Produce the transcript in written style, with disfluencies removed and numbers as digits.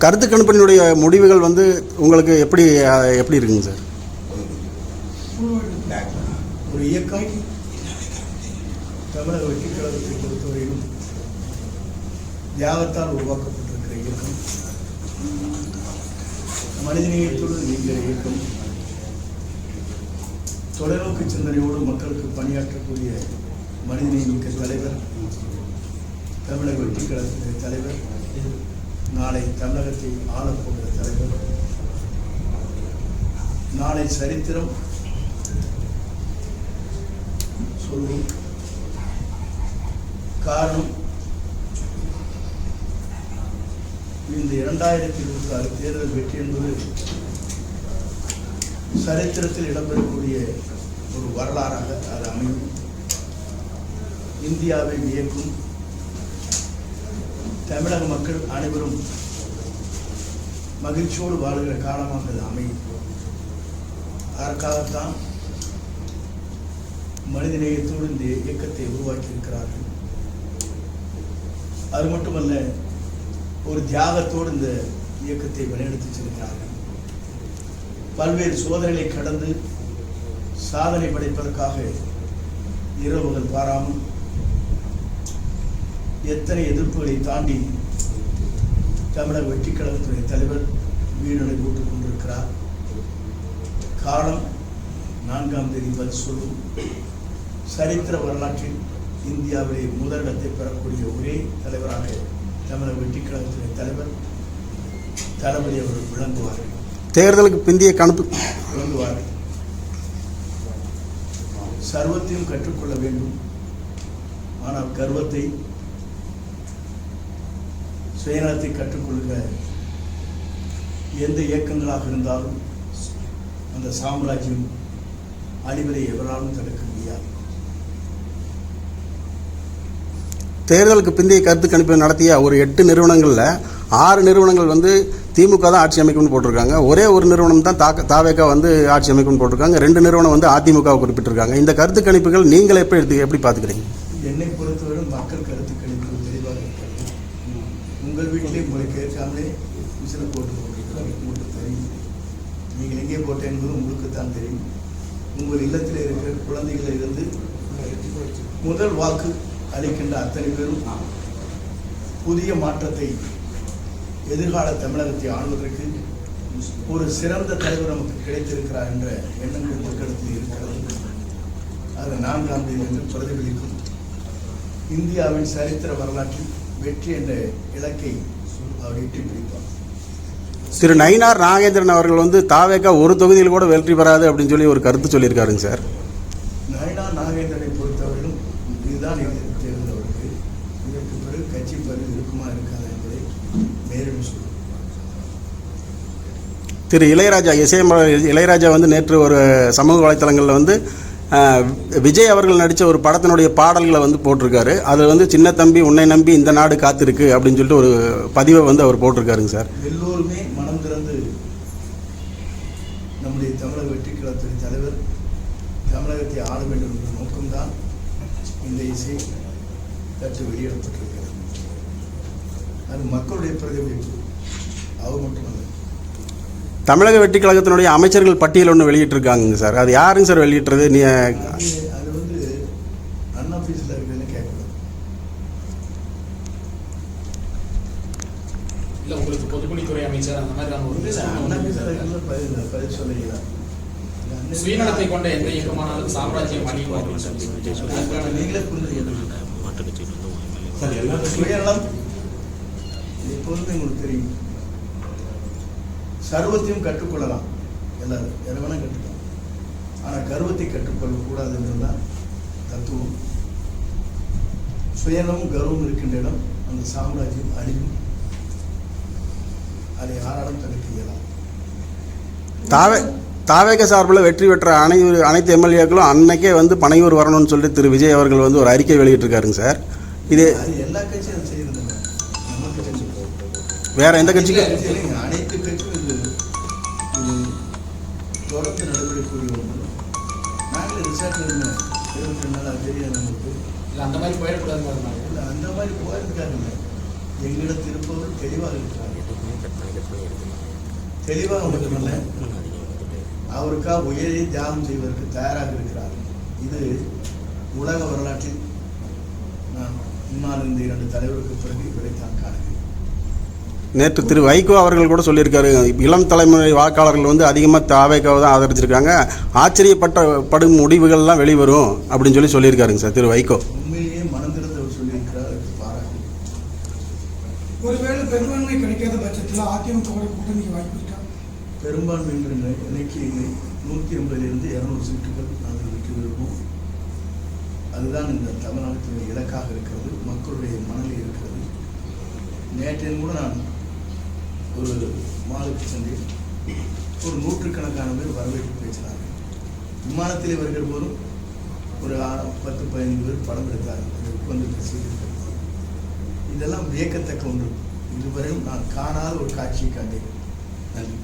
கருத்து கணிப்பினுடைய முடிவுகள் வந்து உங்களுக்கு எப்படி இருக்குங்க சார்? ஒரு இயக்கம் தமிழக வெற்றிக் கழகத்தை பொறுத்தவரையிலும் தியாகத்தால் உருவாக்கப்பட்டிருக்கிற இயக்கம், மனிதநேயத்தோடு நீங்கிற இயக்கம், தொலைநோக்கு சிந்தனையோடு மக்களுக்கு பணியாற்றக்கூடிய மனிதநேயமிக்க தலைவர், தமிழக வெற்றிக் கழகத்தினுடைய தலைவர், நாளை தமிழகத்தை ஆளப்போகிற தலைவர், நாளை சரித்திரம் சொல்லும். காரணம், இந்த 2026 தேர்தல் வெற்றி என்பது சரித்திரத்தில் இடம்பெறக்கூடிய ஒரு வரலாறாக அது அமையும். இந்தியாவை வியக்கும், தமிழக மக்கள் அனைவரும் மகிழ்ச்சியோடு வாழ்கிற காலமாக அது அமையும். அதற்காகத்தான் மனிதநேயத்தோடு இந்த இயக்கத்தை உருவாக்கி இருக்கிறார்கள். அது மட்டுமல்ல, ஒரு தியாகத்தோடு இந்த இயக்கத்தை வழிநடத்தி செல்கிறார்கள். பல்வேறு சோதனைகளை கடந்து சாதனை படைப்பதற்காக இரவுகள் பாராமல் எத்தனை எதிர்ப்புகளை தாண்டி தமிழக வெற்றிக் கழகத்துடைய தலைவர் வீடுகளை போட்டுக் கொண்டிருக்கிறார். காலம் 4ஆம் தேதி பதில் சொல்லும். சரித்திர வரலாற்றில் இந்தியாவிலே முதலிடத்தை பெறக்கூடிய ஒரே தலைவராக தமிழக வெற்றிக் கழகத்துடைய தலைவர் தளபதி அவர்கள் விளங்குவார்கள். தேர்தலுக்கு பிந்தைய கணக்கு விளங்குவார்கள். சர்வத்தையும் கற்றுக்கொள்ள வேண்டும். ஆனால் கர்வத்தை, சுயநலத்தை கற்றுக்கொள்கிற எந்த இயக்கங்களாக இருந்தாலும் அந்த சாம்ராஜ்யம் அழிவதை எவராலும் தடுக்க முடியாது. தேர்தலுக்கு பிந்தைய கருத்து கணிப்பு நடத்திய ஒரு 8 நிறுவனங்களில் 6 நிறுவனங்கள் வந்து திமுக தான் ஆட்சி அமைக்கும்னு போட்டிருக்காங்க. ஒரே ஒரு நிறுவனம் தான் தாவேகா வந்து ஆட்சி அமைக்கும்னு போட்டிருக்காங்க. 2 நிறுவனம் வந்து அதிமுக குறிப்பிட்டிருக்காங்க. இந்த கருத்து கணிப்புகள் நீங்கள் எப்படி பார்த்துக்கிறீங்க? என்னை பொறுத்தவரை மக்கள் கருத்து கணிப்பு தெளிவாக இருக்கிறது. உங்கள் வீட்டிலே உங்களை கேட்காமலே விசில போட்டு போட்டிருக்கிறாங்க. உங்களுக்கு தெரியும். நீங்கள் எங்கே போட்ட என்பது உங்களுக்கு தான் தெரியும். உங்கள் இல்லத்தில் இருக்கிற குழந்தைகளில் இருந்து முதல் வாக்கு அளிக்கின்ற அத்தனை பேரும் புதிய மாற்றத்தை, எதிர்கால தமிழகத்தை ஆளுவதற்கு ஒரு சிறந்த தலைவர் நமக்கு கிடைத்திருக்கிறார் என்ற எண்ணங்கள் மக்களிடத்தில் இருக்கிறது. அது 4ஆம் தேதி என்று பிரதிபலிக்கும். இந்தியாவின் சரித்திர வரலாற்றில் வெற்றி என்ற இலக்கை அவர் எட்டி பிடிப்பார். திரு நயினார் நாகேந்திரன் அவர்கள் வந்து தாவேகா ஒரு தொகுதியில் கூட வெற்றி பெறாது அப்படின்னு சொல்லி ஒரு கருத்து சொல்லியிருக்காருங்க சார். நயினார் நாகேந்திரனை பொறுத்தவரையிலும் இதுதான் தேர்தல் அவருக்கு. இதற்கு பிறகு கட்சி பதவி இருக்குமா இருக்காது என்பதை நேரில் சொல்லுவோம். திரு இளையராஜா இளையராஜா வந்து நேற்று ஒரு சமூக வலைத்தளங்களில் வந்து விஜய் அவர்கள் நடித்த ஒரு படத்தினுடைய பாடல்களை வந்து போட்டிருக்காரு. அதில் வந்து சின்ன தம்பி உன்னை நம்பி இந்த நாடு காத்திருக்கு அப்படின்னு சொல்லிட்டு ஒரு பதிவை வந்து அவர் போட்டிருக்காருங்க சார். எல்லோருமே மனம் திறந்து நம்முடைய தமிழக வெற்றிக் கழகத்தின் தலைவர் தமிழகத்தை ஆள வேண்டும் என்ற நோக்கம்தான் இந்த இசை கற்று வெளியிடப்பட்டிருக்கிறது. அது மக்களுடைய பிரதிபலிப்பு. அவர் மட்டுமல்ல, தமிழக வெற்றிக் கழகத்தினுடைய அமைச்சர்கள் பட்டியல் ஒன்று வெளியிட்டிருக்காங்க சார். அது யாருங்க சார் வெளியிட்டுறது? அது வந்து அன்ஆஃபீஸில் இருக்குதுன்னு கேட்கக்கூடாது. இல்லை, உங்களுக்கு பொதுப்பணித்துறை அமைச்சர் அந்த மாதிரி அன்ஆஃபீஸில் இருக்கிறது பதில் சொல்லிக்கலாம். சுயநலத்தை கொண்ட எந்த இயக்கமானாலும் சாம்ராஜ்யம் அழியும். நீங்களே புரிஞ்சுக்கணும். சுயநலம் எப்போதுமே உங்களுக்கு தெரியும். சர்வத்தையும் கற்றுக்கொள்ளலாம், எல்லாரும் எதை வேணால் கற்றுக்கலாம். ஆனால் கர்வத்தை கற்றுக்கொள்ளக்கூடாது என்றுதான் தத்துவம். சுயநலமும் கர்வம் இருக்கின்ற இடம் அந்த சாம்ராஜ்யம் அழியும். அதை யாராலும் தடுக்க இயலாம். தாவேக சார்பில் வெற்றி பெற்ற அனைத்து எம்எல்ஏக்களும் அன்னைக்கே வந்து பனையூர் வரணும்னு சொல்லிட்டு திரு விஜய் அவர்கள் வந்து ஒரு அறிக்கை வெளியிட்டிருக்காருங்க சார். இது எல்லா கட்சியும் செய்யறது. நம்ம கட்சி வேற எந்த கட்சிக்கு? அனைத்து கட்சியும் இது தொடர்ந்து நடைபெறக்கூடிய ஒன்று. நாங்கள் ரிசர்ச் 22 நாள் தெரியாது நமக்கு. இல்லை, அந்த மாதிரி போயிடக்கூடாது. இல்லை, அந்த மாதிரி போயிருக்காங்க. எங்களிடத்தில் இருப்பவர் தெளிவாக இருக்கிறார். தெளிவாக மட்டுமல்ல, அவருக்காக உயிரை தியாகம் செய்வதற்கு தயாராக இருக்கிறார். இது உலக வரலாற்றில் நான் முன்னால் இருந்த 2 தலைவருக்கு பிறகு இவரைத்தான் காணுகிறேன். நேற்று திரு வைகோ அவர்கள் கூட சொல்லியிருக்காரு, இளம் தலைமுறை வாக்காளர்கள் வந்து அதிகமாக தாவேக்காவை தான் ஆதரிச்சிருக்காங்க, ஆச்சரியப்படும் முடிவுகள்லாம் வெளிவரும் அப்படின்னு சொல்லியிருக்காருங்க சார் திரு வைகோ. உண்மையிலேயே மனந்திறந்து அவர் சொல்லியிருக்கிறார். அதுக்கு பாராட்டு. ஒருவேளை பெரும்பான்மை கிடைக்காத பட்சத்தில் அதிமுக கூட்டணிக்கு வாய்ப்பு இருக்கா? பெரும்பான்மை என்கிற இன்னைக்கு 180 200 சீட்டுகள் நாங்கள் வெற்றி பெறுவோம். அதுதான் இந்த தமிழ்நாட்டினுடைய இலக்காக இருக்கிறது, மக்களுடைய மனநிலை இருக்கிறது. நேற்றையும் கூட நான் ஒரு மாலுக்கு சென்றேன். ஒரு 100கணக்கான பேர் வரவேற்பு பேசினார்கள். விமானத்திலே வருகிற போதும் ஒரு 10-15 பேர் படம் எடுத்தார்கள். வந்து செய்திருக்கிறது. இதெல்லாம் வியக்கத்தக்க ஒன்று. இதுவரையும் நான் காணாத ஒரு காட்சியை கண்டேன். நன்றி.